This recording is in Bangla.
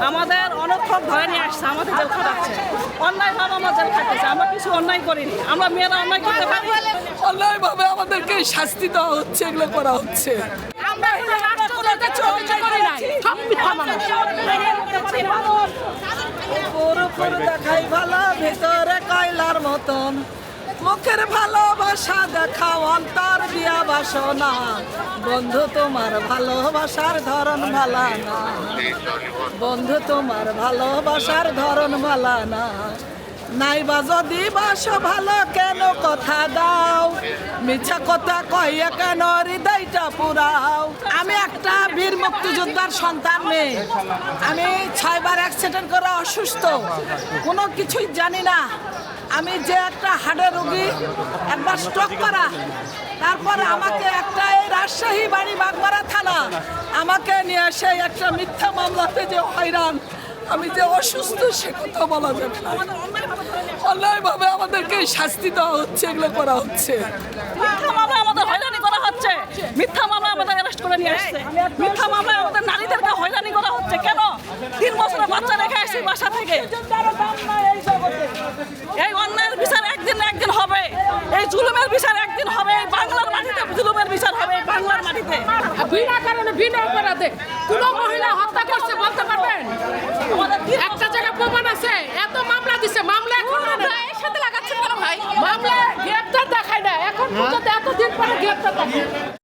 আমাদের অনর্থক ধরে নিয়ে আসছে, আমাদের জেল খাটাচ্ছে, অন্যায়ভাবে আমরা জেল খাটতেছে। আমরা কিছু অন্যায় করিনি, আমরা মেয়েরা অন্যায় করতে পারি? অন্যায়ভাবে আমাদেরকে শাস্তি দেওয়া হচ্ছে, এগুলো করা হচ্ছে। আমরা দেখাই ভালো ভিতরে কয়লার মতন, মুখের ভালোবাসা দেখাও অন্তর দিয়া বাসনা, বন্ধু তোমার ভালোবাসার ধরন ভালা না, বন্ধু তোমার ভালোবাসার ধরন ভালা না, নাইবা যদি বাসো ভালো কেন কথা দাও, মিছা কথা কইয়া কেন হৃদয়টা পুরাও। আমি একটা বীর মুক্তিযোদ্ধার সন্তান মেয়ে, আমি 6 বার অ্যাক্সিডেন্ট করে অসুস্থ, কোনো কিছুই জানি না। আমি যে একটা হার্টের রোগী, একবার স্ট্রোক করা, তারপরে আমাকে একটা এই রাজশাহী বাড়ি বাগমারা থানা আমাকে নিয়ে এসে একটা মিথ্যা মামলাতে যে হয়রান, আমি যে অসুস্থ সে কথা বলা যাবে না। অন্যায়ভাবে আমাদেরকে শাস্তি দেওয়া হচ্ছে, এগুলো করা হচ্ছে। মিথ্যা মামলায় আমাদের হয়রানি করা হচ্ছে, মিথ্যা মামলায় আমাদের অ্যারেস্ট করে নিয়ে আসছে, মিথ্যা মামলায় আমাদের নারীদেরকে হয়রানি করা হচ্ছে। কেন? 3 বছরের বাচ্চা রেখে আসছি বাসা থেকে। এই অন্যায়ের বিচার একদিন না একদিন হবে, এই জুলুমের বিচার একদিন হবে। এই বাংলার মাটিতে জুলুমের বিচার হবে, এই বাংলার মাটিতে। বিনা কারণে বিনা অপরাধে কোন মহিলা হত্যা করছে বলতে পারবেন? আমাদের একটা জায়গায় প্রমাণ আছে, এত মামলা দিছে, মামলা এখন এর সাথে লাগাচ্ছেন কেন ভাই? মামলা গ্রেপ্তার দেখায় না, এখন পর্যন্ত এতদিন পরে গ্রেপ্তার দেখায়।